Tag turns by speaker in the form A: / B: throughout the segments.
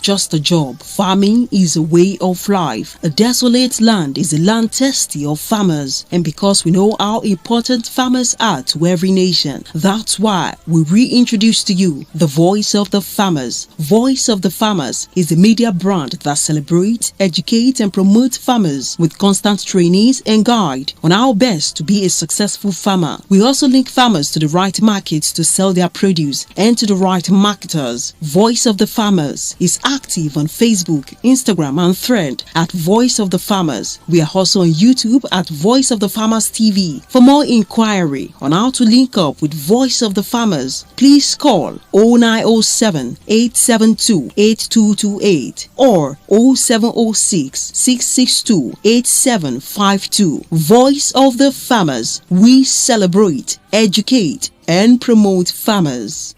A: just a job. Farming is a way of life. A desolate land is a land thirsty of farmers. And because we know how important farmers are to every nation, that's why we reintroduce to you the Voice of the Farmers. Voice of the Farmers is a media brand that celebrates, educates, and promotes farmers with constant trainees and guide on how best to be a successful farmer. We also link farmers to the right markets to sell their produce and to the right marketers. Voice of the Farmers is active on Facebook, Instagram, and Thread at Voice of the Farmers. We are also on YouTube at Voice of the Farmers TV. For more inquiry on how to link up with Voice of the Farmers, please call 0907 872 8228 or 0706 662 8752. Voice of the Farmers. We celebrate, educate, and promote farmers.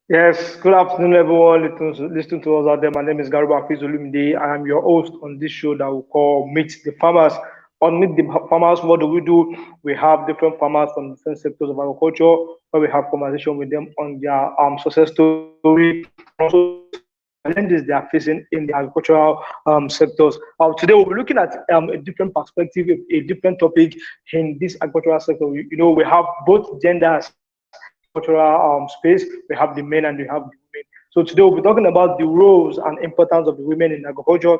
B: Yes, good afternoon, everyone. Listen to us out there. My name is Garuba Fizolumide. I am your host on this show that we call Meet the Farmers. On Meet the Farmers, what do? We have different farmers from different sectors of agriculture, where we have conversation with them on their success story, also challenges they are facing in the agricultural sectors. Today we'll be looking at a different perspective, a different topic in this agricultural sector. We have both genders agricultural space. We have the men and we have the women. So today we'll be talking about the roles and importance of the women in agriculture.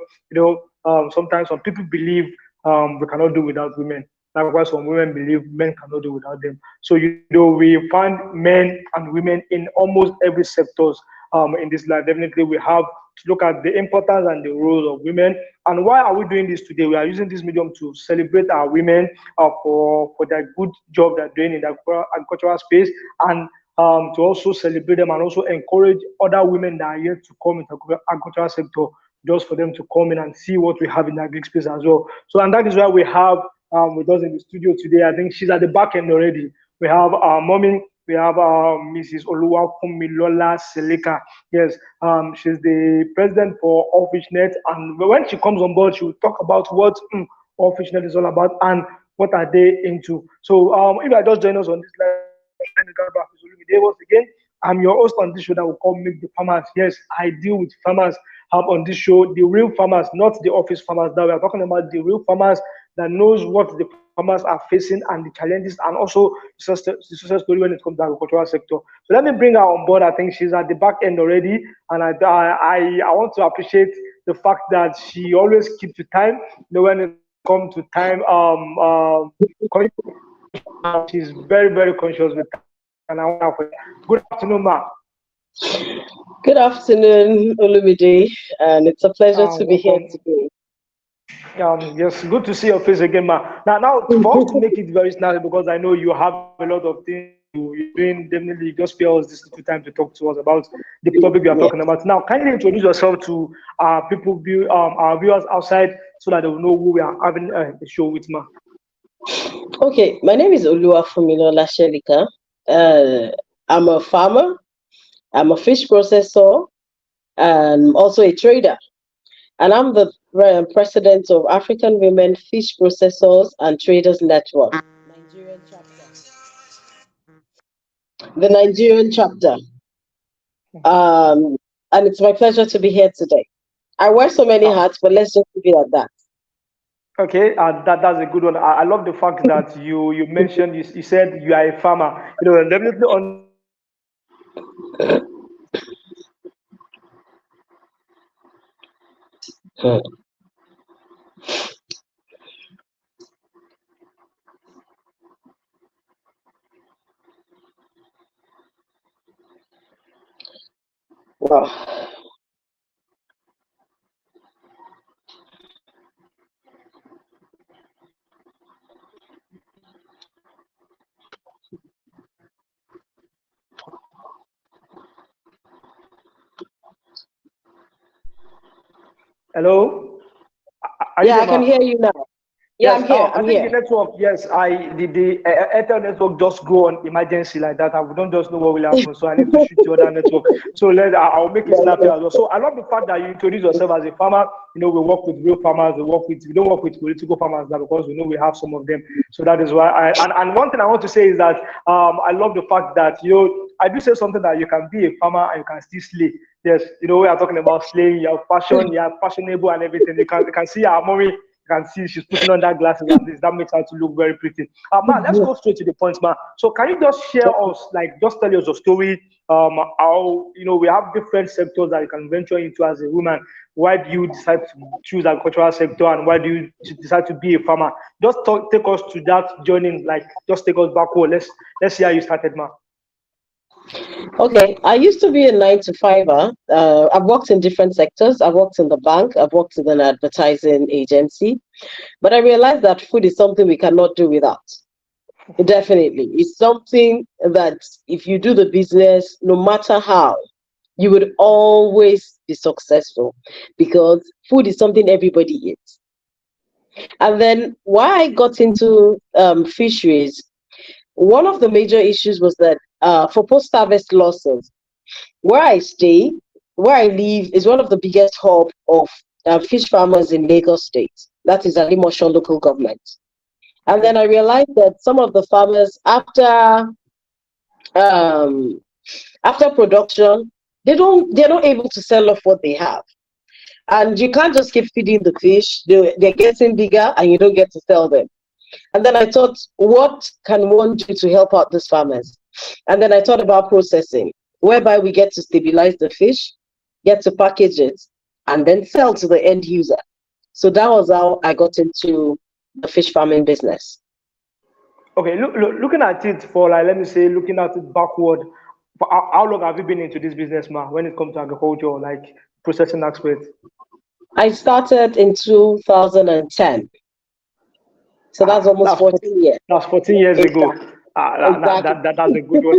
B: Sometimes some people believe we cannot do without women. Likewise, some women believe men cannot do without them. So we find men and women in almost every sectors in this life. Definitely, we have to look at the importance and the roles of women. And why are we doing this today? We are using this medium to celebrate our women for their good job they're doing in the agricultural space, and to also celebrate them and also encourage other women that are yet to come into the agricultural sector, just for them to come in and see what we have in the agri space as well. So, and that is why we have with us in the studio today. I think she's at the back end already. We have our mommy. We have Mrs. OLUWAFUNMILOLA SHELIKA. Yes, she's the president for OFishNet, and when she comes on board, she will talk about what OFishNet is all about and what are they into. So, if you are just joining us on this live, once again, I'm your host on this show that we call Meet the Farmers. Yes, I deal with farmers on this show, the real farmers, not the office farmers. That we are talking about the real farmers that knows what the farmers are facing and the challenges, and also the success story when it comes to the agricultural sector. So let me bring her on board. I think she's at the back end already, and I want to appreciate the fact that she always keeps to time. When it comes to time, she's very, very conscious with time. And I want to good afternoon, ma.
C: Good afternoon, Olumide, and it's a pleasure to be here today.
B: Yes, good to see your face again, ma. Now, for us to make it very snazzy, because I know you have a lot of things you're doing, definitely just spare us this little time to talk to us about the topic we are talking about. Now, kindly introduce yourself to our viewers outside, so that they will know who we are having the show with, ma.
C: Okay, my name is OLUWAFUNMILOLA SHELIKA. I'm a farmer. I'm a fish processor and also a trader. And I'm the president of African Women Fish Processors and Traders Network, Nigerian chapter. The Nigerian chapter. And it's my pleasure to be here today. I wear so many hats, but let's just leave it at that.
B: Okay, that's a good one. I love the fact that you mentioned, you said you are a farmer. Definitely on.
C: Wow.
B: Hello?
C: Yeah, I can hear you now. Yeah,
B: Yes,
C: I'm here.
B: I
C: I'm
B: think the
C: here.
B: network, yes, the Airtel network just go on emergency like that, and we don't just know what will happen. So I need to shoot to other network. So I'll make it snap here as well. So I love the fact that you introduce yourself as a farmer. You know, we work with real farmers. We don't work with political farmers now because we know we have some of them. So that is why. And one thing I want to say is that I love the fact that I do say something that you can be a farmer and you can still slay. Yes, we are talking about slaying. You have passion, you are fashionable and everything. You can see our mommy. You can see she's putting on that glasses and this. That makes her to look very pretty. Ma, let's go straight to the point, ma. So can you just share us, like, just tell us a story? How we have different sectors that you can venture into as a woman. Why do you decide to choose agricultural sector, and why do you decide to be a farmer? Just take us to that journey. Like, just take us backward. Let's see how you started, ma.
C: Okay, I used to be a 9 to 5er. I've worked in different sectors. I've worked in the bank. I've worked in an advertising agency. But I realized that food is something we cannot do without. Definitely. It's something that if you do the business, no matter how, you would always be successful because food is something everybody eats. And then why I got into fisheries, one of the major issues was that for post-harvest losses, where I stay, where I live, is one of the biggest hub of fish farmers in Lagos State. That is Alimosho local government. And then I realized that some of the farmers, um, after production, they're not able to sell off what they have. And you can't just keep feeding the fish. They're getting bigger and you don't get to sell them. And then I thought, what can one do to help out these farmers? And then I thought about processing, whereby we get to stabilize the fish, get to package it, and then sell to the end user. So that was how I got into the fish farming business.
B: Okay, looking at it for, like, let me say, looking at it backward, for how long have you been into this business, ma? When it comes to agriculture, like processing aspect?
C: I started in 2010. So that's almost
B: That's
C: 14 years.
B: that's 14 years ago.
C: Exactly. Exactly.
B: That's a good one.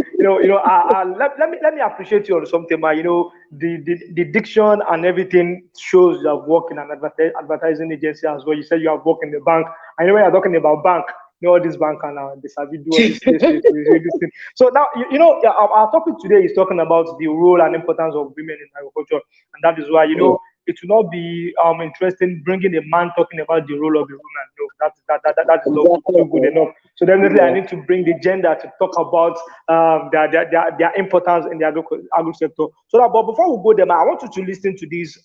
B: Let me appreciate you on something, man. The diction and everything shows you have worked in an advertising agency as well. You said you have worked in the bank. I know when you're talking about bank, all this bank and this have you do all this this thing. So now our topic today is talking about the role and importance of women in agriculture, and that is why it will not be interesting bringing a man talking about the role of a woman. No, that is not too good
C: Definitely.
B: enough. So definitely, I
C: Yeah.
B: need to bring the gender to talk about their importance in the agri sector. So that, but before we go there, man, I want you to listen to this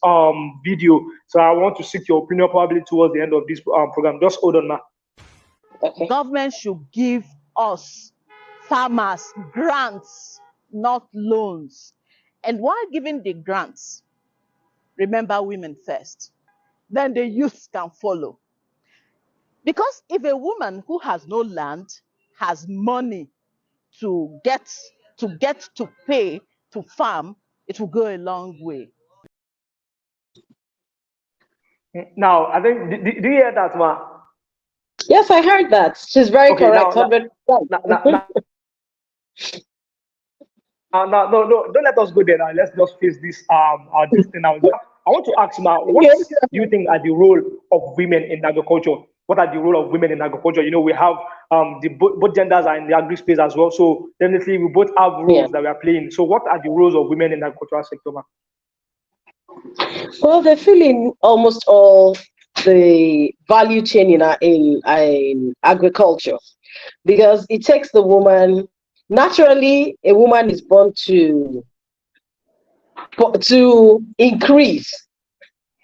B: video. So I want to seek your opinion probably towards the end of this program. Just hold on, man.
C: Okay.
D: Government should give us farmers grants, not loans. And while giving the grants, remember women first. Then the youth can follow. Because if a woman who has no land has money to get to pay to farm, it will go a long way.
B: Now, I think, do you hear that, man?
C: Yes, I heard that. She's very
B: Okay,
C: correct. 100%.
B: now, no, don't let us go there now. Let's just face this thing now. I want to ask, ma, what
C: Okay.
B: do you think are the role of women in agriculture? What are the role of women in agriculture? We have both genders are in the agri space as well. So definitely we both have
C: Yeah.
B: roles that we are playing. So what are the roles of women in the agricultural sector, ma?
C: Well, they're filling almost all the value chain in agriculture because it takes the woman. Naturally, a woman is born to increase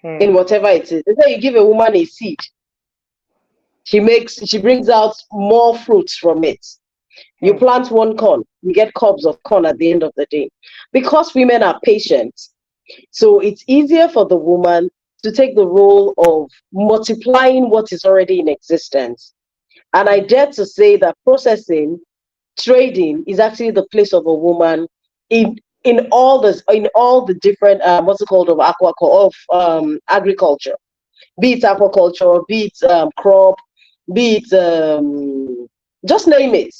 C: in
B: Hmm.
C: whatever it is. So you give a woman a seed, she brings out more fruits from it. You
B: Hmm.
C: plant one corn, you get cobs of corn at the end of the day. Because women are patient, so it's easier for the woman to take the role of multiplying what is already in existence. And I dare to say that processing, trading is actually the place of a woman in in all the different what's it called of agriculture, be it aquaculture, be it crop, be it just name it.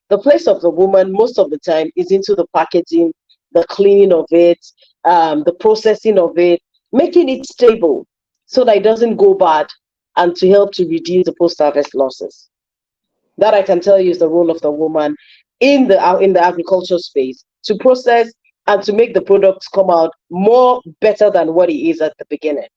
C: The place of the woman most of the time is into the packaging, the cleaning of it, the processing of it, making it stable so that it doesn't go bad. and to help to reduce the post-harvest losses. That I can tell you is the role of the woman in the agriculture space, to process and to make the products come out more better than what it is at the beginning.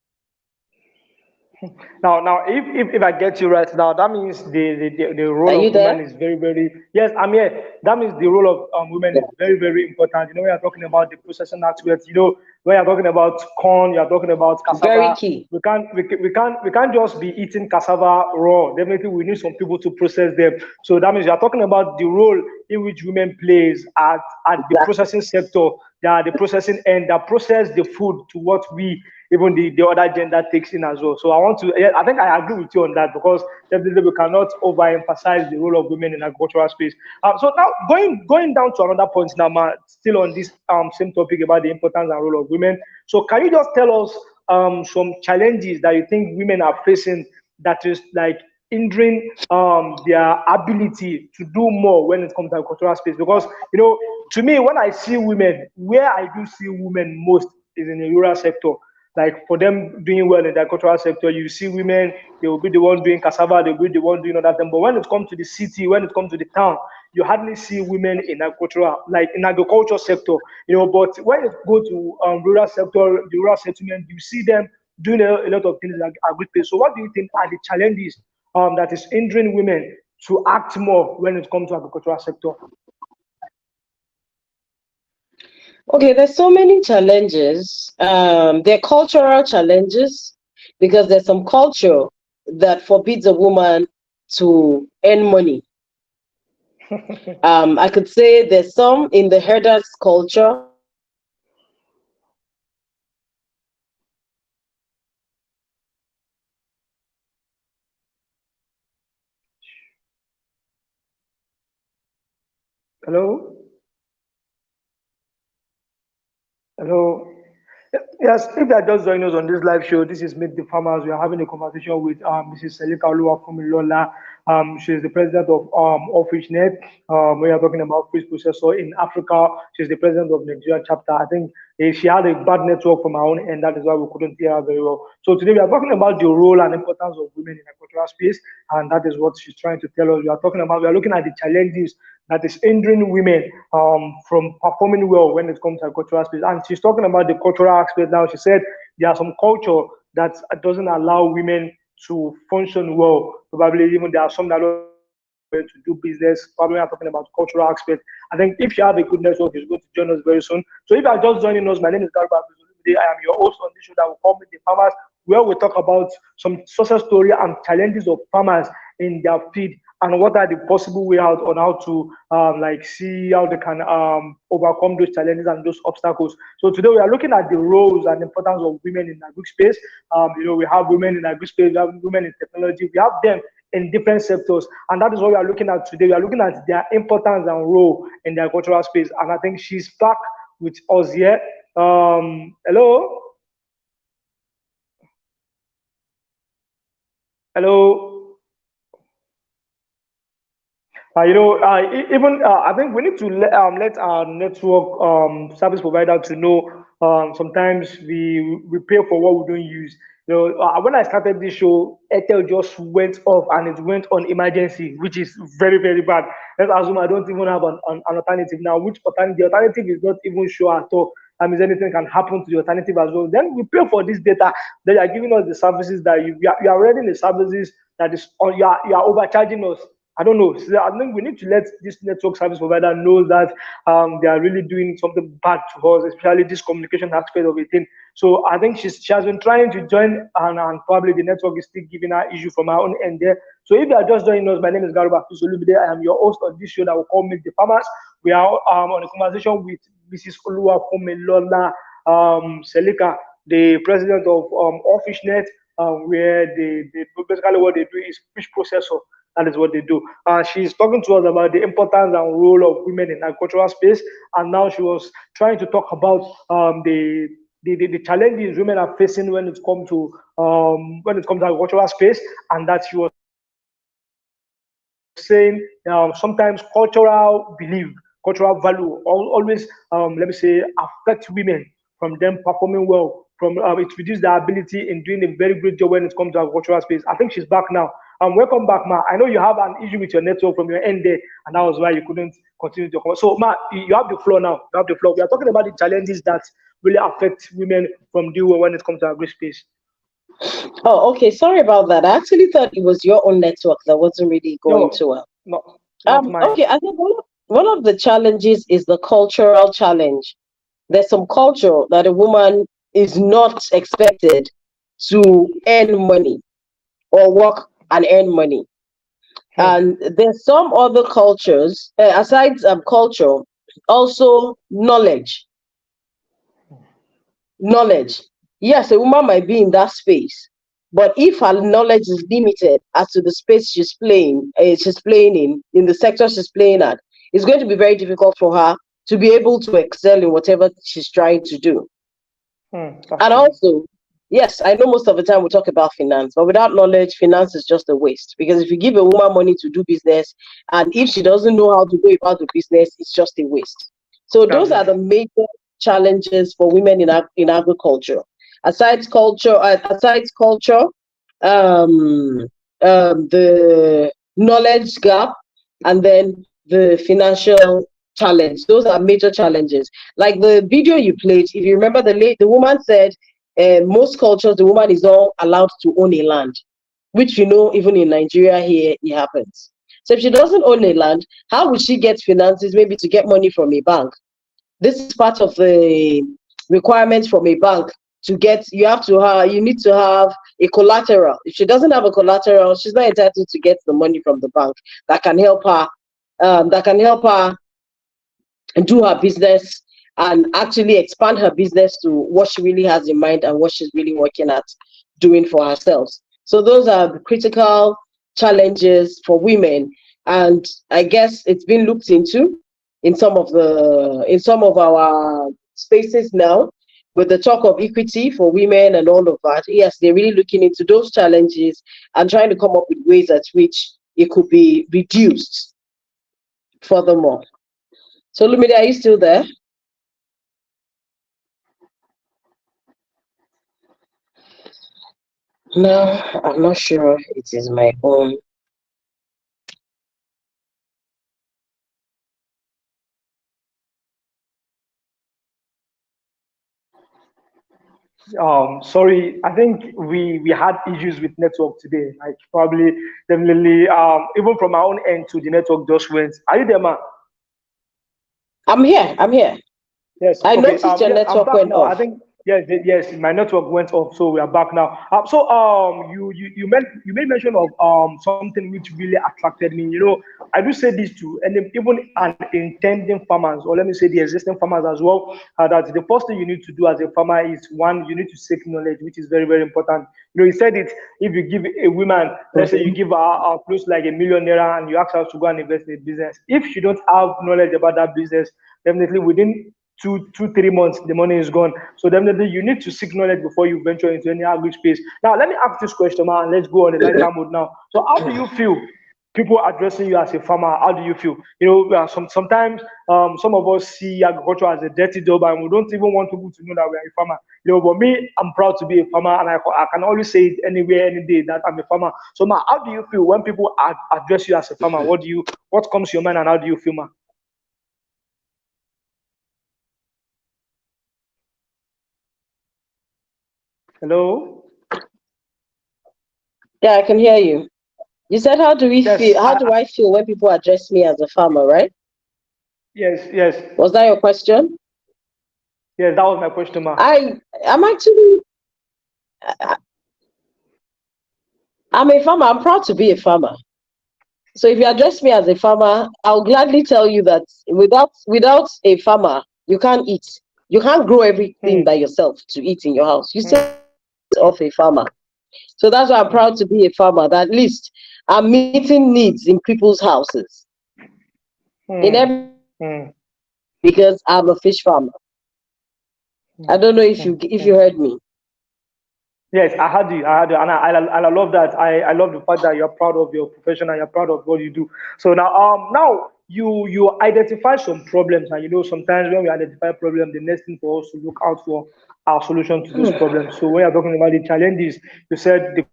B: Now, if I get you right now, that means the
C: Are
B: role
C: you
B: of women
C: there?
B: is very, very, yes, I'm here. That means the role of women is very, very important. You know, we are talking about the processing aspects. You know, when you're talking about corn, you're talking about
C: Very
B: cassava.
C: key.
B: We can't just be eating cassava raw. Definitely, we need some people to process them. So that means you're talking about the role in which women plays at the
C: Exactly.
B: processing sector. They are the processing end that process the food to what we, even the other gender, takes in as well. So I want to, yeah, I think I agree with you on that, because definitely we cannot overemphasize the role of women in agricultural space. So now going down to another point now, still on this same topic about the importance and role of women. So can you just tell us some challenges that you think women are facing that is like hindering their ability to do more when it comes to agricultural space? Because to me, when I see women, where I do see women most is in the rural sector. Like for them doing well in the agricultural sector, you see women, they will be the one doing cassava, they will be the one doing other thing. But when it comes to the city, when it comes to the town, you hardly see women in agricultural, like in agriculture sector. But when it go to rural sector, the rural settlement, you see them doing a lot of things like agriculture. So what do you think are the challenges that is hindering women to act more when it comes to agricultural sector?
C: Okay, there's so many challenges. There are cultural challenges because there's some culture that forbids a woman to earn money. I could say there's some in the herders culture.
B: Hello? Hello? Yes, if you are just joining us on this live show, this is Meet the Farmers. We are having a conversation with Mrs. Selika OLUWAFUNMILOLA. She is the president of OFishNet. We are talking about fish processor in Africa. She's the president of Nigeria chapter. I think she had a bad network from her own end. That is why we couldn't hear her very well. So today we are talking about the role and importance of women in the agricultural space, and that is what she's trying to tell us. We are looking at the challenges that is hindering women from performing well when it comes to cultural space. And she's talking about the cultural aspect now. She said there are some culture that doesn't allow women to function well. Probably even there are some that don't to do business. Probably we are talking about cultural aspect. I think if you have a good network, it's going to join us very soon. So if you are just joining us, my name is Garba. I am your host on this show that will call me the farmers, where we talk about some success story and challenges of farmers in their field, and what are the possible way out on how to like see how they can overcome those challenges and those obstacles. So today we are looking at the roles and importance of women in agri space. We have women in agri space, we have women in technology, we have them in different sectors, and that is what we are looking at today. We are looking at their importance and role in the agricultural space, and I think she's back with us here. Hello, hello. Even I think we need to let our network service provider to know. Sometimes we pay for what we don't use. When I started this show, Airtel just went off and it went on emergency, which is very, very bad. Let's assume I don't even have an alternative now, which alternative, the alternative is not even sure at all. That means anything can happen to the alternative as well. Then we pay for this data. Then you are giving us the services that you are already the services that is on. You are overcharging us. I don't know. So I think we need to let this network service provider know that they are really doing something bad to us, especially this communication aspect of it. So I think she has been trying to join, and probably the network is still giving her issue from her own end there. So if you are just joining us, my name is Garuba Fisolubide. I am your host on this show that will call Meet the Farmers. We are on a conversation with Mrs. OLUWAFUNMILOLA SHELIKA, the president of OFishNet, where they basically what they do is fish processor. That is what they do. She's talking to us about the importance and role of women in agricultural space, and now she was trying to talk about the challenges women are facing when it comes to agricultural space, and that she was saying sometimes cultural belief, cultural value always let me say affect women from them performing well it reduced their ability in doing a very great job when it comes to agricultural space. I think she's back now. Welcome back, Ma. I know you have an issue with your network from your end there, and that was why you couldn't continue to come. So, Ma, you have the floor now. You have the floor. We are talking about the challenges that really affect women from doing when it comes to agri space.
C: Oh, okay. Sorry about that. I actually thought it was your own network that wasn't really going too well.
B: Not mine.
C: Okay, I think one of the challenges is the cultural challenge. There's some culture that a woman is not expected to earn money or work and earn money. And there's some other cultures, aside culture, also knowledge. Knowledge. Yes, a woman might be in that space, but if her knowledge is limited as to the space she's playing in the sector she's playing at, it's going to be very difficult for her to be able to excel in whatever she's trying to do. And also, yes, I know most of the time we talk about finance, but without knowledge, finance is just a waste. Because if you give a woman money to do business, and if she doesn't know how to go about the business, it's just a waste. So those are the major challenges for women in agriculture. Aside culture, the knowledge gap, and then the financial challenge. Those are major challenges. Like the video you played, if you remember, the woman said, most cultures, the woman is not allowed to own a land, which even in Nigeria here, it happens. So if she doesn't own a land, how would she get finances, maybe to get money from a bank? This is part of the requirements from a bank. You need to have a collateral. If she doesn't have a collateral, she's not entitled to get the money from the bank that can help her do her business and actually expand her business to what she really has in mind and what she's really working at doing for herself. So those are the critical challenges for women, and I guess it's been looked into in some of our spaces now, with the talk of equity for women and all of that. Yes, they're really looking into those challenges and trying to come up with ways at which it could be reduced furthermore. So, Lumide, are you still there? No, I'm not sure it is my own.
B: Sorry, I think we had issues with network today. Like probably definitely even from our own end to the network just went. Are you there, Ma?
C: I'm here.
B: Yes.
C: I noticed your network went off.
B: I think yes, my network went off, so we are back now. You made mention of something which really attracted me. I do say this to and even an intending farmers, or let me say the existing farmers as well. That the first thing you need to do as a farmer is, one, you need to seek knowledge, which is very very important. You said it. If you give a woman, let's say you give her close like a million naira, and you ask her to go and invest in a business, if she don't have knowledge about that business, definitely within 3 months, the money is gone. So definitely you need to seek knowledge before you venture into any agri space. Now, let me ask this question, man. Let's go on the lighter mode now. So how do you feel people addressing you as a farmer? How do you feel? Sometimes some of us see agriculture as a dirty job, and we don't even want people to know that we are a farmer. But me, I'm proud to be a farmer, and I can always say it anywhere, any day that I'm a farmer. So, ma, how do you feel when people address you as a farmer? What comes to your mind, and how do you feel, ma? Hello?
C: Yeah, I can hear you. You said, how do we feel? How do I feel when people address me as a farmer, right?
B: Yes.
C: Was that your question?
B: Yes, that was my question, ma.
C: I'm a farmer. I'm proud to be a farmer. So if you address me as a farmer, I'll gladly tell you that without a farmer, you can't eat. You can't grow everything by yourself to eat in your house. You still of a farmer. So that's why I'm proud to be a farmer. That at least I'm meeting needs in people's houses. Because I'm a fish farmer. I don't know if you heard me.
B: Yes, I heard you, and I love that. I love the fact that you're proud of your profession and you're proud of what you do. So now you identify some problems, and sometimes when we identify problems, the next thing for us to look out for are solutions to those problems. So when you're talking about the challenges, you said the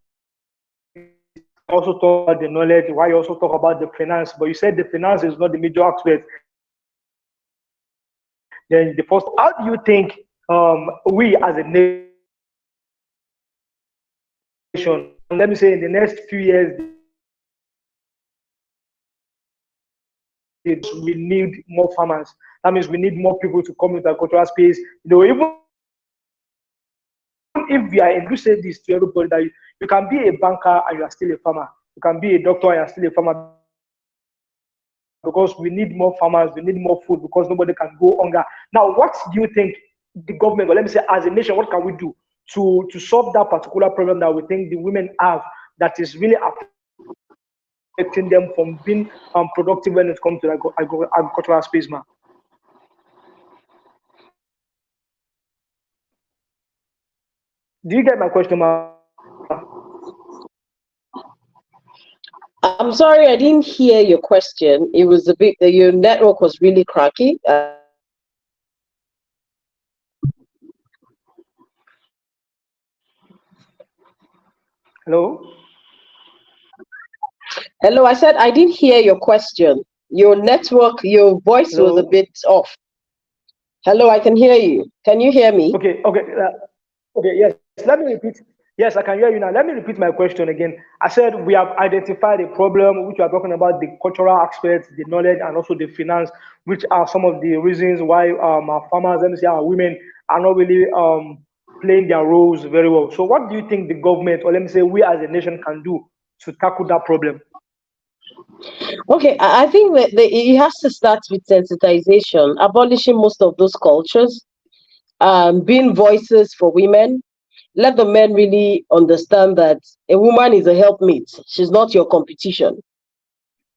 B: also talk about the knowledge, why you also talk about the finance, but you said the finance is not the major aspect. Then the first, how do you think we as a nation, let me say in the next few years, we need more farmers. That means we need more people to come into the cultural space. Even if we are in, you say this to everybody that you can be a banker and you are still a farmer. You can be a doctor and you are still a farmer, because we need more farmers, we need more food, because nobody can go hunger. Now, what do you think the government, or let me say as a nation, what can we do to solve that particular problem that we think the women have, that is really affecting them from being productive when it comes to agricultural space, man? Do you get my question, man?
C: I'm sorry, I didn't hear your question. It was a bit, your network was really cracky.
B: Hello?
C: Hello, I said I didn't hear your question. Your network, your voice was a
B: Hello?
C: bit off. Hello, I can hear you. Can you hear me?
B: Okay, okay, yes. Let me repeat. Yes, I can hear you now. Let me repeat my question again. I said we have identified a problem, which we are talking about the cultural aspects, the knowledge, and also the finance, which are some of the reasons why our farmers, let me say our women, are not really playing their roles very well. So, what do you think the government, or let me say we as a nation, can do to tackle that problem?
C: Okay, I think that it has to start with sensitization, abolishing most of those cultures, being voices for women. Let the men really understand that a woman is a helpmate. She's not your competition.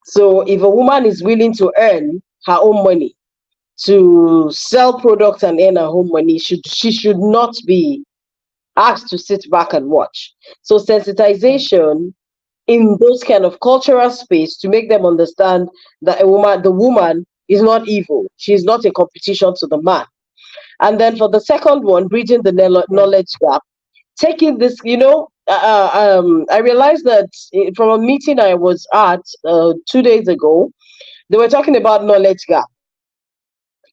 C: So if a woman is willing to earn her own money, to sell products and earn her own money, she should not be asked to sit back and watch. So sensitization in those kind of cultural space to make them understand that the woman is not evil. She's not a competition to the man. And then for the second one, bridging the knowledge gap, taking this, I realized that from a meeting I was at 2 days ago, they were talking about knowledge gap.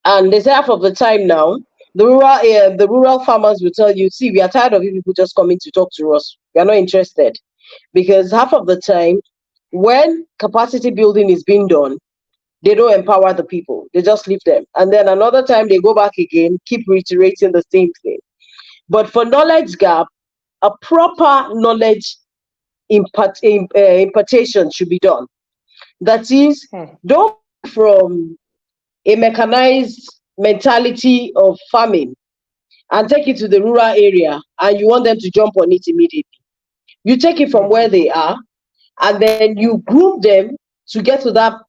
C: And there's half of the time now, the rural farmers will tell you, see, we are tired of you people just coming to talk to us. We are not interested. Because half of the time, when capacity building is being done, they don't empower the people. They just leave them. And then another time they go back again, keep reiterating the same thing. But for knowledge gap, a proper knowledge impartation should be done. That is, don't from a mechanized mentality of farming and take it to the rural area and you want them to jump on it immediately. You take it from where they are and then you group them to get to that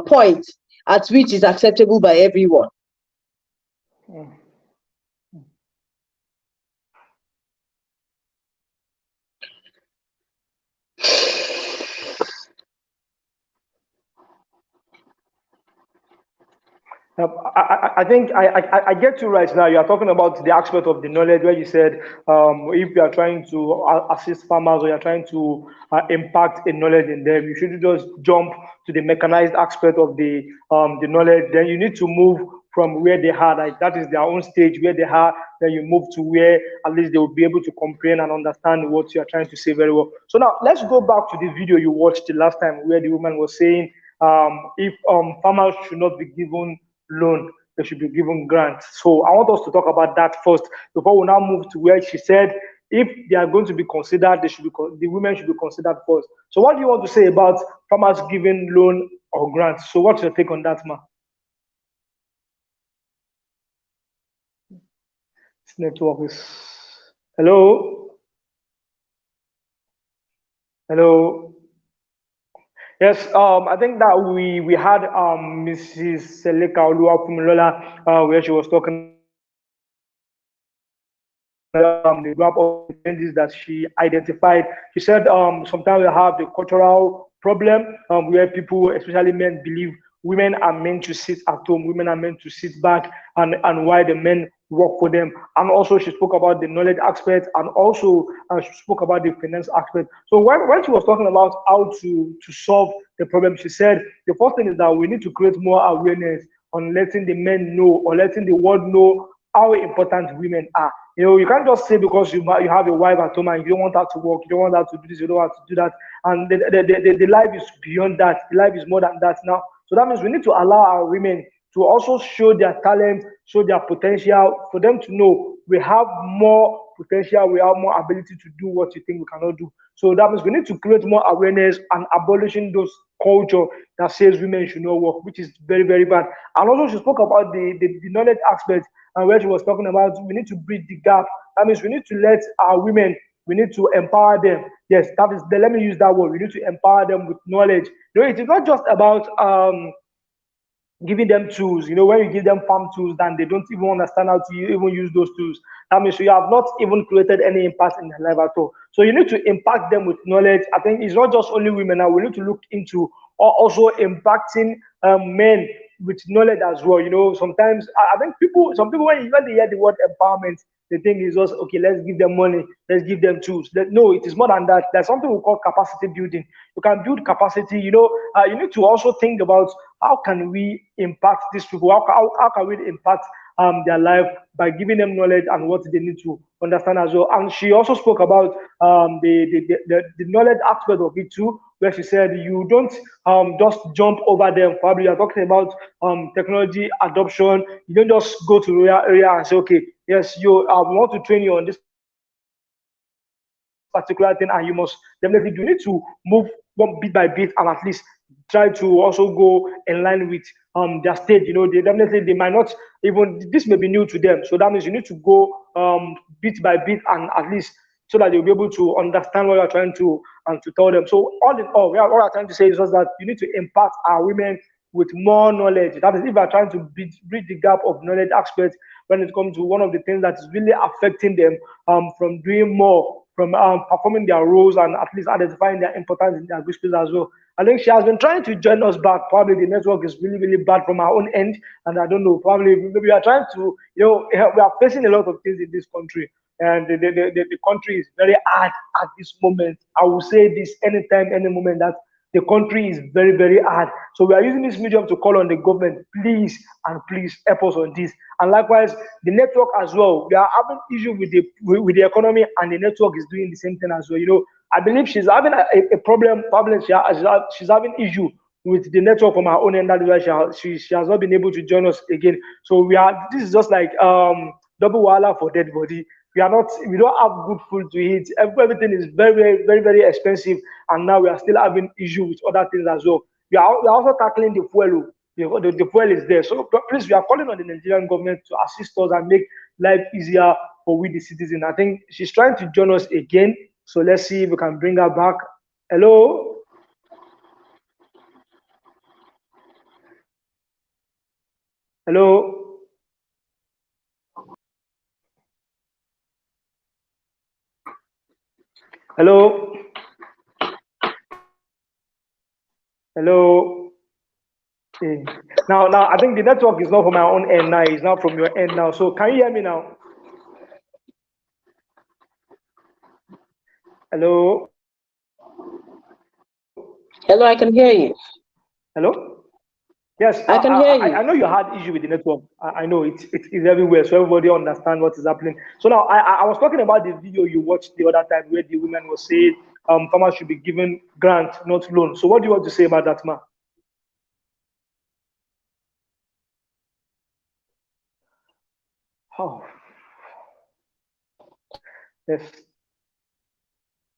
C: point at which is acceptable by everyone.
B: I think I get you right now. You are talking about the aspect of the knowledge where you said if you are trying to assist farmers or you are trying to impact a knowledge in them, you shouldn't just jump to the mechanized aspect of the knowledge. Then you need to move from where they are, like that is their own stage where they are. Then you move to where at least they will be able to comprehend and understand what you are trying to say very well. So now let's go back to the video you watched the last time where the woman was saying if farmers should not be given loan, they should be given grants. So I want us to talk about that first before we now move to where she said if they are going to be considered, they should be the women should be considered first. So what do you want to say about farmers giving loan or grants? So what's your take on that, ma? This network is hello, hello. Yes, I think that we had Mrs. Selika OLUWAFUNMILOLA where she was talking the grab of the changes that she identified. She said sometimes we have the cultural problem where people, especially men, believe women are meant to sit at home, women are meant to sit back, and while the men work for them. And also she spoke about the knowledge aspect, and also she spoke about the finance aspect. So when she was talking about how to solve the problem, she said the first thing is that we need to create more awareness on letting the men know, or letting the world know how important women are. You can't just say because you have a wife at home and you don't want her to work, you don't want her to do this, you don't want her to do that, and the life is beyond that. The life is more than that now. So that means we need to allow our women to also show their talent, show their potential, for them to know we have more potential, we have more ability to do what you think we cannot do. So that means we need to create more awareness and abolishing those culture that says women should not work, which is very, very bad. And also she spoke about the knowledge aspect, and where she was talking about we need to bridge the gap. That means we need to let our women, we need to empower them. Yes, that is let me use that word. We need to empower them with knowledge. It is not just about giving them tools. When you give them farm tools, then they don't even understand how to even use those tools. That means you have not even created any impact in their life at all. So you need to impact them with knowledge. I think it's not just only women now. We need to look into also impacting men with knowledge as well. Sometimes I think some people when they hear the word empowerment, they think it's just okay. Let's give them money. Let's give them tools. No, it is more than that. There's something we call capacity building. You can build capacity. You need to also think about how can we impact these people. How can we impact their life by giving them knowledge and what they need to understand as well. And she also spoke about the knowledge aspect of it too, where she said you don't just jump over them. Probably you're talking about technology adoption. You don't just go to rural area and say, okay, yes, we want to train you on this particular thing, and you must definitely you need to move one bit by bit, and at least try to also go in line with their stage. They might not even, this may be new to them. So that means you need to go bit by bit, and at least so that they'll be able to understand what you're trying to tell them. So all in all, what I'm trying to say is just that you need to impact our women with more knowledge. That is, if we're trying to bridge the gap of knowledge aspects when it comes to one of the things that is really affecting them from doing more, from performing their roles, and at least identifying their importance in their space as well. I think she has been trying to join us back. Probably the network is really, really bad from our own end, and I don't know. Probably maybe we are trying to, we are facing a lot of things in this country, and the country is very hard at this moment. I will say this anytime, any moment, that the country is very, very hard. So we are using this medium to call on the government, please and please help us on this. And likewise, the network as well. We are having issue with the economy, and the network is doing the same thing as well. I believe she's having a problem. Probably she's having issue with the network from her own end. That is why she has not been able to join us again. So this is just like double wala for dead body. We don't have good food to eat. Everything is very, very, very, very expensive, and now we are still having issue with other things as well. We are also tackling the fuel. The fuel is there. So please, we are calling on the Nigerian government to assist us and make life easier for we the citizens. I think she's trying to join us again. So let's see if we can bring her back. Hello? Hello? Hello? Hello? Okay. Now, I think the network is not from my own end now. It's not from your end now. So can you hear me now? Hello?
C: Hello, I can hear you.
B: Hello? Yes,
C: I can hear you.
B: I know you had issue with the network. I know it's everywhere, so everybody understand what is happening. So now I was talking about the video you watched the other time where the woman was saying farmers should be given grant, not loan. So what do you want to say about that, ma? Oh, yes.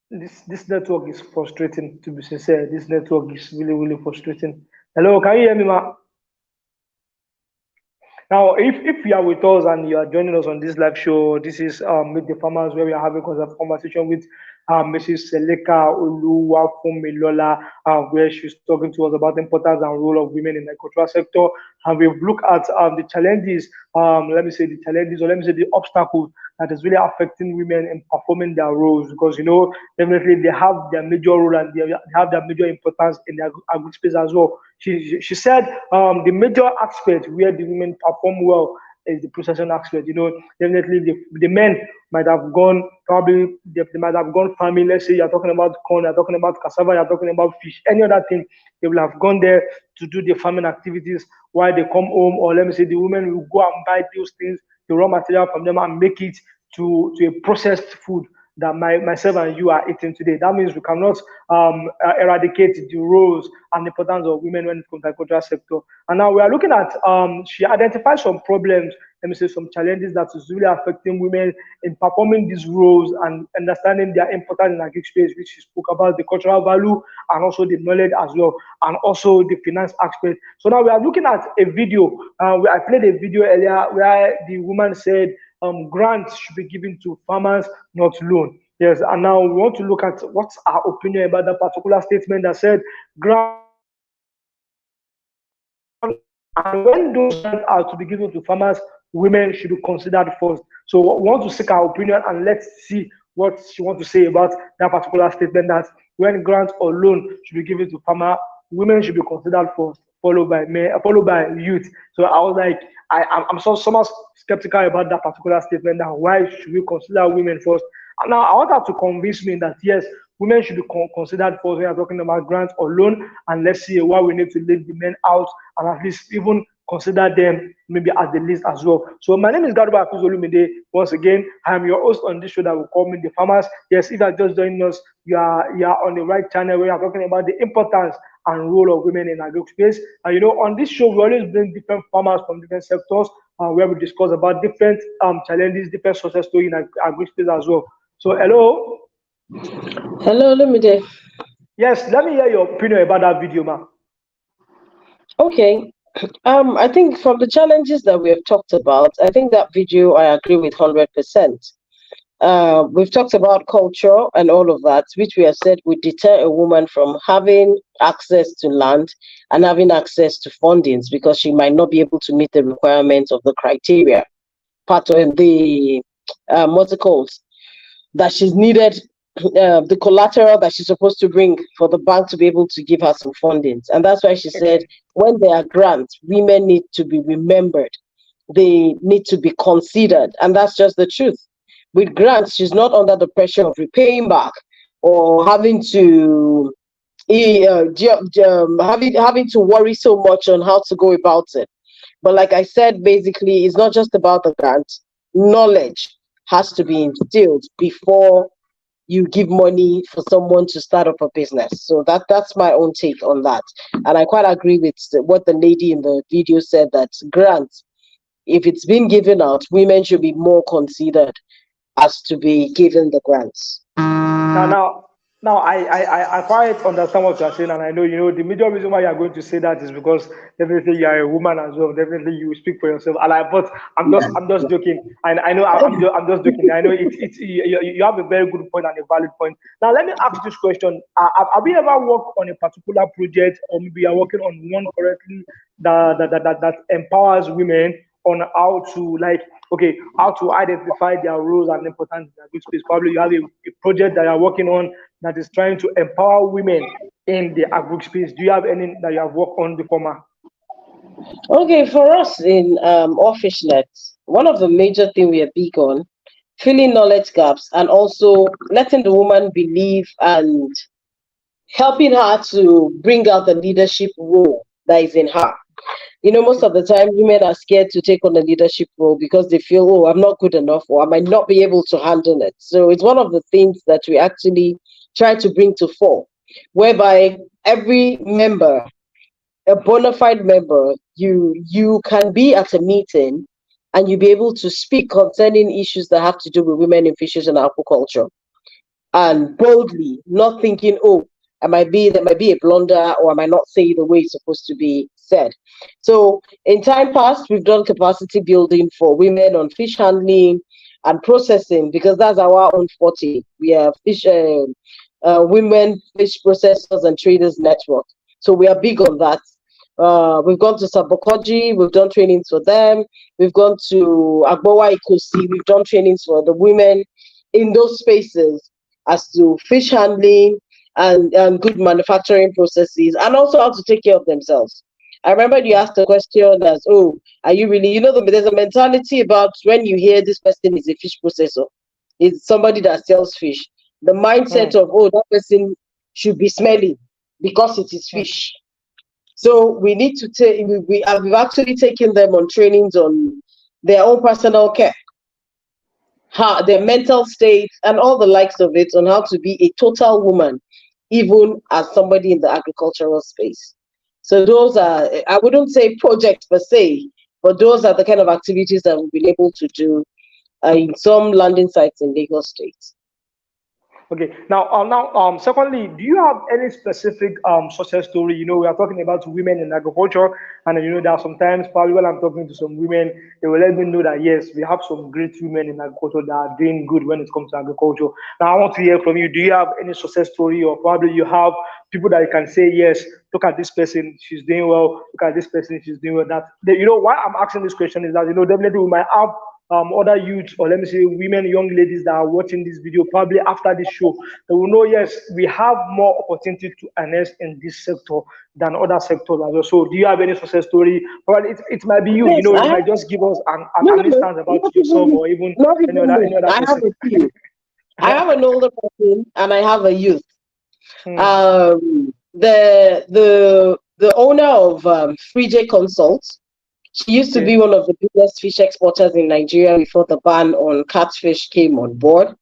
B: This network is frustrating, to be sincere. This network is really, really frustrating. Hello, can you hear me, ma? Now, if you are with us and you are joining us on this live show, this is Meet the Farmers, where we are having a conversation with Mrs. SHELIKA OLUWAFUNMILOLA, where she's talking to us about the importance and role of women in the agricultural sector. And we've looked at the challenges, let me say the challenges, or let me say the obstacles that is really affecting women in performing their roles, because definitely they have their major role and they have their major importance in the agri space as well. She said the major aspect where the women perform well is the processing aspect. Definitely the men might have gone, probably they might have gone farming. Let's say you're talking about corn, you're talking about cassava, you're talking about fish, any other thing. They will have gone there to do the farming activities while they come home, or let me say the women will go and buy those things, the raw material from them, and make it to a processed food that myself and you are eating today. That means we cannot eradicate the roles and the importance of women when it comes to the agricultural sector. And now we are looking at, she identified some problems, let me say some challenges that is really affecting women in performing these roles and understanding their importance in the agri space, which she spoke about the cultural value and also the knowledge as well, and also the finance aspect. So now we are looking at a video. I played a video earlier where the woman said grants should be given to farmers, not loan. Yes, and now we want to look at what's our opinion about that particular statement that said grants, and when those grants are to be given to farmers, women should be considered first. So we want to seek our opinion and let's see what she wants to say about that particular statement, that when grant or loan should be given to farmer, women should be considered first, followed by men, followed by youth. So I was like, I'm so much skeptical about that particular statement. That why should we consider women first? And now I want her to convince me that yes, women should be considered first when you're talking about grant or loan, and let's see why we need to leave the men out and at least even consider them maybe at the list as well. So my name is Garuba Akuzolumide. Once again, I am your host on this show that will call me the farmers. Yes, if you are just joining us, you are on the right channel where we are talking about the importance and role of women in agri space. And on this show, we always bring different farmers from different sectors where we discuss about different challenges, different success stories in agri space as well. So hello.
C: Hello, Lumide.
B: Yes, let me hear your opinion about that video, ma.
C: Okay. I think from the challenges that we have talked about, I think that video I agree with 100%. We've talked about culture and all of that, which we have said would deter a woman from having access to land and having access to fundings because she might not be able to meet the requirements of the criteria, part of the what's it called, that she's needed, the collateral that she's supposed to bring for the bank to be able to give her some fundings. And that's why she said when there are grants, women need to be remembered. They need to be considered. And that's just the truth. With grants, she's not under the pressure of repaying back or having to having to worry so much on how to go about it. But like I said, basically, it's not just about the grant. Knowledge has to be instilled before you give money for someone to start up a business. So that's my own take on that. And I quite agree with what the lady in the video said, that grants, if it's been given out, women should be more considered as to be given the grants.
B: Now, I quite understand what you're saying, and I know the major reason why you're going to say that is because definitely you are a woman as well. Definitely you speak for yourself. But I'm just joking, and I know I'm just joking. I know you have a very good point and a valid point. Now, let me ask this question: have you ever worked on a particular project, or maybe you're working on one currently that empowers women on how to how to identify their roles and importance in the space? Probably you have a project that you're working on that is trying to empower women in the agri space. Do you have any that you have worked on before, ma?
C: Okay, for us in Officialnet, one of the major things we are big on, filling knowledge gaps and also letting the woman believe and helping her to bring out the leadership role that is in her. Most of the time, women are scared to take on a leadership role because they feel, oh, I'm not good enough, or I might not be able to handle it. So it's one of the things that we actually try to bring to fore, whereby every member, a bona fide member, you can be at a meeting and you'll be able to speak concerning issues that have to do with women in fisheries and aquaculture, and boldly, not thinking, oh, there might be a blunder, or I might not say it the way it's supposed to be said. So in time past, we've done capacity building for women on fish handling and processing, because that's our own forte. We have women fish processors and traders network. So we are big on that. We've gone to Sabokoji, we've done trainings for them. We've gone to Agbowa Ikosi, we've done trainings for the women in those spaces as to fish handling and good manufacturing processes, and also how to take care of themselves. I remember you asked a question as, oh, are you really, there's a mentality about when you hear this person is a fish processor, is somebody that sells fish. The mindset of, oh, that person should be smelling because it is fish. So we need to take, we've actually taken them on trainings on their own personal care, how their mental state, and all the likes of it, on how to be a total woman, even as somebody in the agricultural space. So those are, I wouldn't say projects per se, but those are the kind of activities that we've been able to do in some landing sites in Lagos State.
B: Okay. Now, secondly, do you have any specific success story? We are talking about women in agriculture, and there are sometimes probably when I'm talking to some women, they will let me know that yes, we have some great women in agriculture that are doing good when it comes to agriculture. Now, I want to hear from you. Do you have any success story, or probably you have people that you can say, yes, look at this person, she's doing well. Look at this person, she's doing well. Why I'm asking this question is that definitely we might have other youths, or let me say women, young ladies that are watching this video probably after this show, they will know, yes, we have more opportunity to earn in this sector than other sectors as well. So do you have any success story? Well, it might be you,
C: Yes,
B: you might just give us an instance about yourself, or even
C: not
B: any
C: even
B: other
C: I have
B: person.
C: a few. I have an older person and I have a youth.
B: Hmm.
C: The owner of Free J Consult, she used to be
B: Okay.
C: one of the biggest fish exporters in Nigeria before the ban on catfish came on board,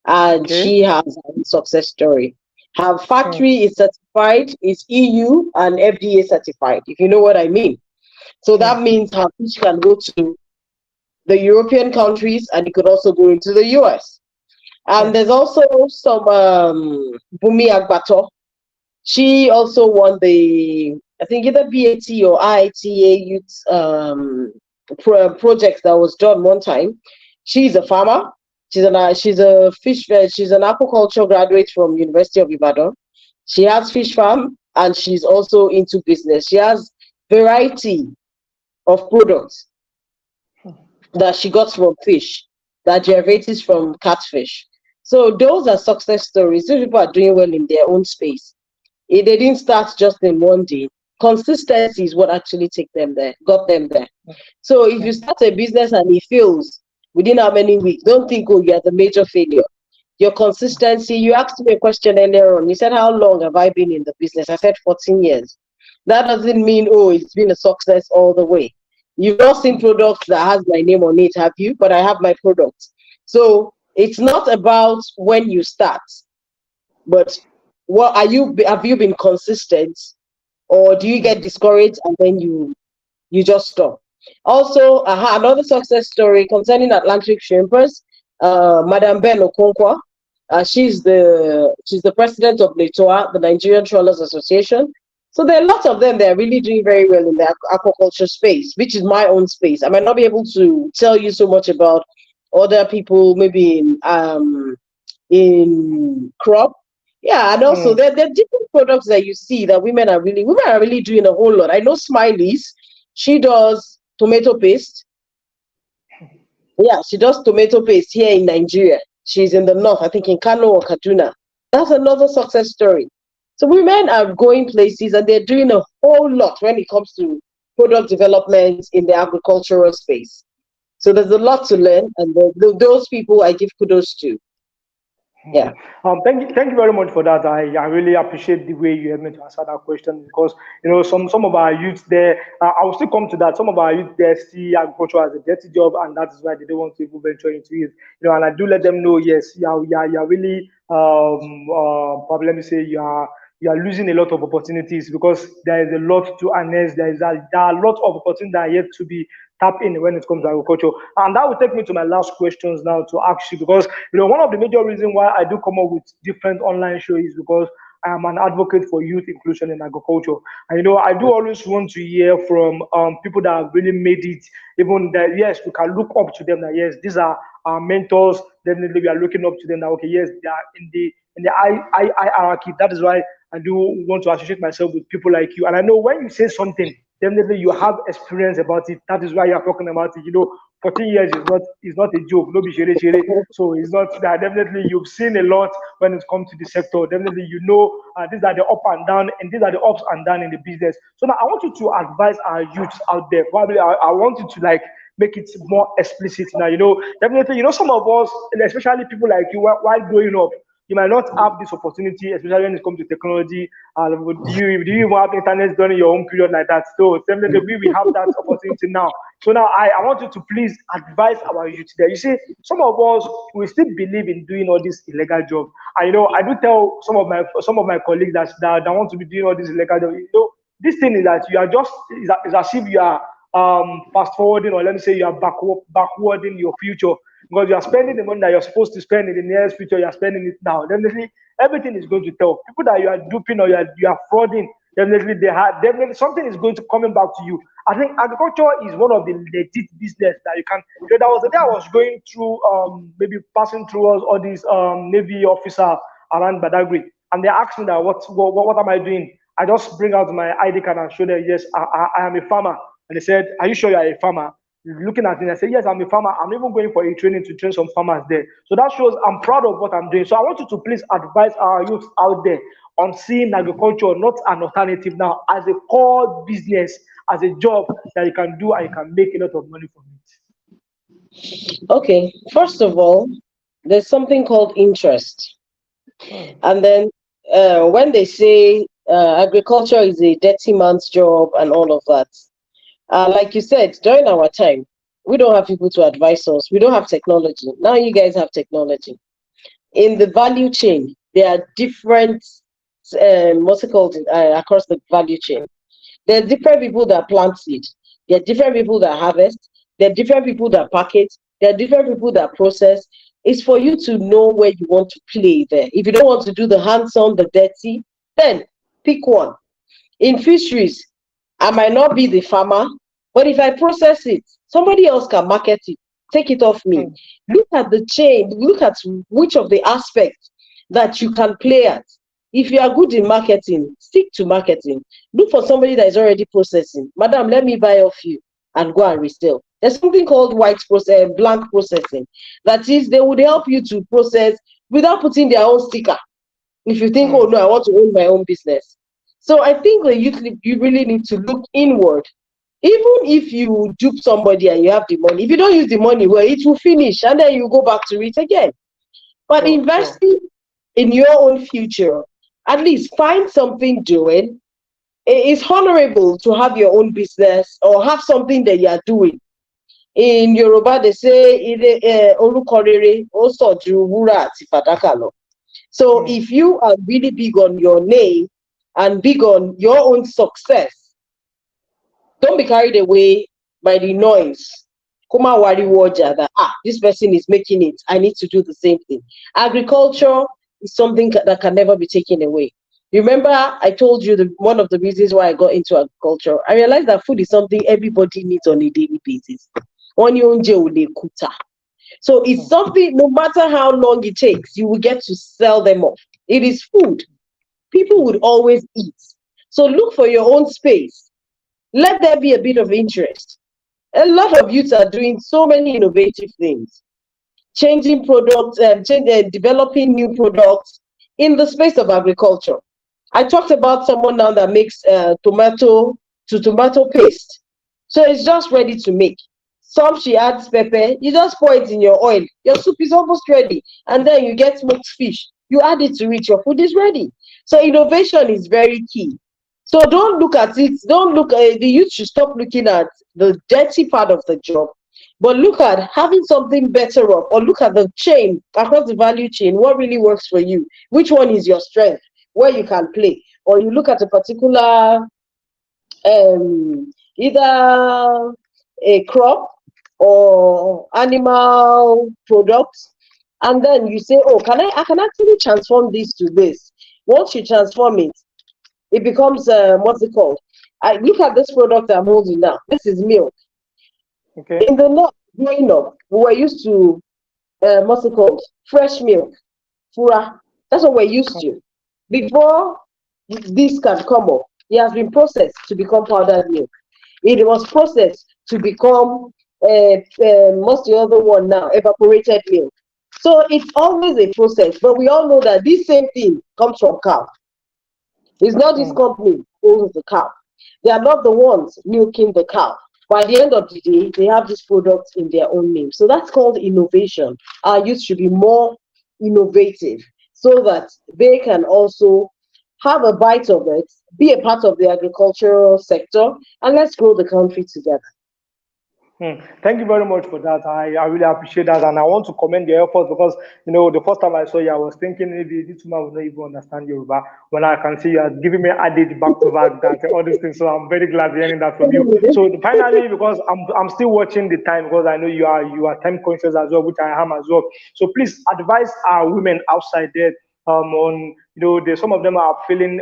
C: and
B: Okay.
C: she has a success story. Her
B: Hmm.
C: factory is certified, is EU and FDA certified, if you know what I mean. So
B: Hmm.
C: that means her fish can go to the European countries, and it could also go into the US.
B: Hmm.
C: And there's also some Bumi Agbato. She also won the, I think, either BAT or IITA youth project that was done one time. She's a farmer. She's a fish. She's an aquaculture graduate from University of Ibadan. She has fish farm and she's also into business. She has variety of products that she got from fish, that derivates from catfish. So those are success stories. These people are doing well in their own space. They didn't start just in one day. Consistency is what actually got them there. So if you start a business and it fails within how many weeks, don't think, oh, you're the major failure. Your consistency, you asked me a question earlier on. You said, how long have I been in the business? I said 14 years. That doesn't mean, oh, it's been a success all the way. You've not seen products that has my name on it, have you? But I have my products. So it's not about when you start, but what are you? Have you been consistent, or do you get discouraged and then you just stop? Also, another success story concerning Atlantic Shrimpers, Madam Ben Okonkwa. She's the president of NATOA, the Nigerian Trawlers Association. So there are lots of them that are really doing very well in the aquaculture space, which is my own space. I might not be able to tell you so much about other people, maybe in crop. Yeah, and also
B: Hmm.
C: there are different products that you see that women are really doing a whole lot. I know Smiley's, she does tomato paste. Yeah, she does tomato paste here in Nigeria. She's in the north, I think in Kano or Kaduna. That's another success story. So women are going places and they're doing a whole lot when it comes to product development in the agricultural space. So there's a lot to learn, and those people I give kudos to.
B: Hmm.
C: Yeah.
B: Thank you very much for that. I really appreciate the way you helped me to answer that question, because some of our youth there. I will still come to that. Some of our youth there see agriculture as a dirty job, and that is why they don't want to even venture into it. And I do let them know, yes, you're really probably, let me say, you are losing a lot of opportunities, because there is a lot to harness. There are a lot of opportunities that are yet to be tapped in when it comes to agriculture. And that will take me to my last questions now to ask you, because one of the major reasons why I do come up with different online shows is because I am an advocate for youth inclusion in agriculture. And I do always want to hear from people that have really made it, even that, yes, we can look up to them, that yes, these are our mentors. Definitely we are looking up to them, that okay, yes, they are in the hierarchy. That is why I do want to associate myself with people like you. And I know when you say something, definitely you have experience about it. That is why you are talking about it. 14 years is not a joke. No be shere shere. So it's not that. Definitely you've seen a lot when it comes to the sector. Definitely these are the up and down, and these are the ups and down in the business. So now I want you to advise our youths out there. Probably I want you to like make it more explicit now. Definitely, some of us, and especially people like you, while growing up, you might not have this opportunity, especially when it comes to technology. Do you even have internet during your own period like that? So definitely we have that opportunity now. So now I want you to please advise our youth there. You see, some of us we still believe in doing all this illegal job. I do tell some of my colleagues that want to be doing all this illegal job. This thing is that you are just is as if you are fast forwarding, or let me say you are backwarding your future, because you are spending the money that you're supposed to spend in the nearest future. You are spending it now. Definitely, everything is going to tell people that you are duping or you are frauding. Definitely something is going to coming back to you. I think agriculture is one of the legit business that you can. There was a day I was going through, maybe passing through all these Navy officer around Badagry, and they asked me that what am I doing? I just bring out my ID card and show them, yes, I am a farmer. And they said, are you sure you are a farmer? Looking at it, I said, yes, I'm a farmer. I'm even going for a training to train some farmers there. So that shows I'm proud of what I'm doing. So I want you to please advise our youth out there on seeing agriculture not an alternative now, as a core business, as a job that you can do and you can make a lot of money from it.
C: Okay, first of all, there's something called interest. And then when they say agriculture is a dirty man's job and all of that, like you said, during our time, we don't have people to advise us. We don't have technology. Now you guys have technology. In the value chain, there are different, what's it called, across the value chain. There are different people that plant seed. There are different people that harvest. There are different people that package. There are different people that process. It's for you to know where you want to play there. If you don't want to do the hands-on, the dirty, then pick one. In fisheries, I might not be the farmer, but if I process it, somebody else can market it, take it off me. Look at the chain, look at which of the aspects that you can play at. If you are good in marketing, stick to marketing. Look for somebody that is already processing. Madam, let me buy off you and go and resell. There's something called blank processing. That is, they would help you to process without putting their own sticker. If you think, oh no, I want to own my own business. So I think that you really need to look inward. Even if you dupe somebody and you have the money, if you don't use the money, well, it will finish and then you go back to it again. But investing in your own future, at least find something doing. It's honorable to have your own business or have something that you are doing. In Yoruba, they say, Olukorere osoju wura ati fadaka lo. So if you are really big on your name and big on your own success, don't be carried away by the noise. Kuma wari woja that this person is making it, I need to do the same thing. Agriculture is something that can never be taken away. Remember, I told you one of the reasons why I got into agriculture. I realized that food is something everybody needs on a daily basis. So it's something, no matter how long it takes, you will get to sell them off. It is food. People would always eat. So look for your own space. Let there be a bit of interest. A lot of youths are doing so many innovative things, changing products, developing new products in the space of agriculture. I talked about someone now that makes tomato paste. So it's just ready to make. Some she adds pepper, you just pour it in your oil. Your soup is almost ready. And then you get smoked fish. You add it to it, your food is ready. So innovation is very key. So don't look at it, the youth should stop looking at the dirty part of the job, but look at having something better off, or look at the chain, across the value chain, what really works for you, which one is your strength, where you can play, or you look at a particular, either a crop or animal products, and then you say, oh, I can actually transform this to this. Once you transform it, it becomes, what's it called? I look at this product I'm holding now. This is milk.
B: Okay.
C: In the north, growing up, we were used to, what's it called? Fresh milk. Fura. That's what we're used to. Before this can come up. It has been processed to become powdered milk. It was processed to become what's the other one now? Evaporated milk. So it's always a process, but we all know that this same thing comes from cow. It's not this company who owns the cow. They are not the ones milking the cow. By the end of the day, they have this product in their own name. So that's called innovation. Our youth should be more innovative so that they can also have a bite of it, be a part of the agricultural sector, and let's grow the country together.
B: Thank you very much for that. I really appreciate that, and I want to commend your efforts because the first time I saw you, I was thinking maybe this woman will not even understand Yoruba. When I can see you are giving me added back to back that all these things, so I'm very glad hearing that from you. So finally, because I'm still watching the time because I know you are time conscious as well, which I am as well. So please advise our women outside there on some of them are feeling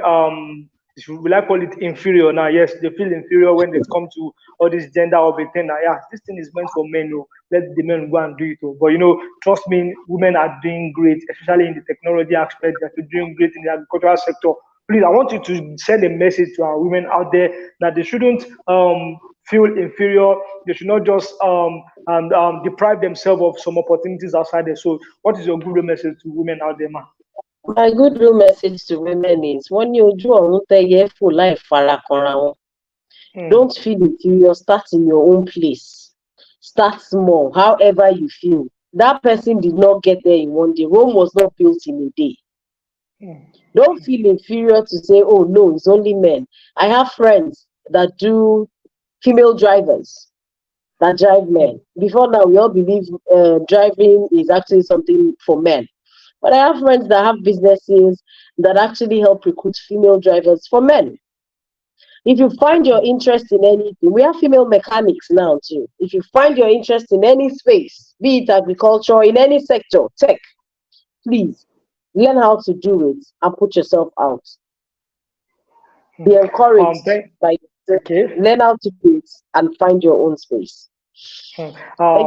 B: will I call it inferior now? Yes, they feel inferior when it comes to all this gender or thing. Yeah, this thing is meant for men. No, let the men go and do it. But trust me, women are doing great, especially in the technology aspect. They're doing great in the agricultural sector. Please, I want you to send a message to our women out there that they shouldn't feel inferior. They should not just deprive themselves of some opportunities outside there. So, what is your good message to women out there, man?
C: My good message to women is when you do life, don't feel inferior. Start in your own place. Start small, however you feel. That person did not get there in one day. Rome was not built in a day. Don't feel inferior to say, oh no, it's only men. I have friends that do female drivers that drive men. Before now, we all believe driving is actually something for men. But I have friends that have businesses that actually help recruit female drivers for men. If you find your interest in anything, we have female mechanics now too. If you find your interest in any space, be it agriculture, in any sector, tech, please learn how to do it and put yourself out. Be encouraged learn how to do it and find your own space.
B: Thank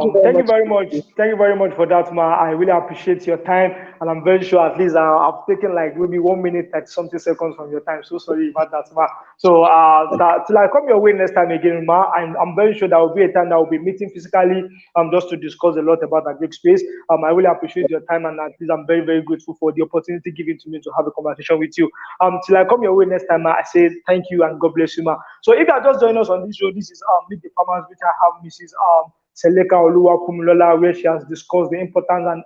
B: you very much. Thank you very much for that, Ma. I really appreciate your time, and I'm very sure at least I've taken like maybe 1 minute and something seconds from your time. So sorry about that, Ma. So till I come your way next time again, Ma, I'm very sure there will be a time that we'll be meeting physically, just to discuss a lot about agri space. I really appreciate your time, and at least I'm very, very grateful for the opportunity given to me to have a conversation with you. Till I come your way next time, Ma, I say thank you and God bless you, Ma. So if you are just joining us on this show, this is Meet the Farmers, which I have Mrs. SHELIKA OLUWAFUNMILOLA, where she has discussed the importance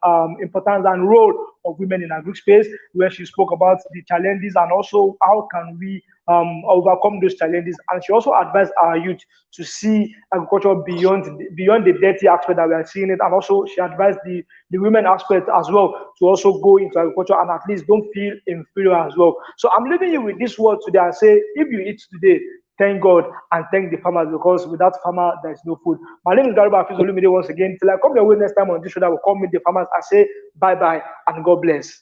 B: and role of women in agri space, where she spoke about the challenges and also how can we overcome those challenges. And she also advised our youth to see agriculture beyond the dirty aspect that we are seeing it, and also she advised the women aspect as well to also go into agriculture and at least don't feel inferior as well. So I'm leaving you with this word today. I say, if you eat today, thank God and thank the farmers, because without farmer, there is no food. My name is Hafiz Olumide once again. Till I come your way next time on this show that will call Meet the Farmers, I say bye-bye and God bless.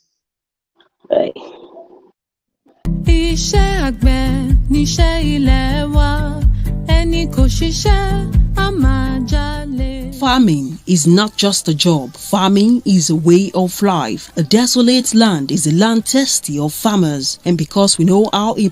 C: Bye.
E: Iṣẹ́ àgbẹ̀ níṣẹ́ ilé wa, ẹni kò ṣiṣẹ́ á máa jalè.
A: Farming is not just a job. Farming is a way of life. A desolate land is a land thirsty of farmers. And because we know how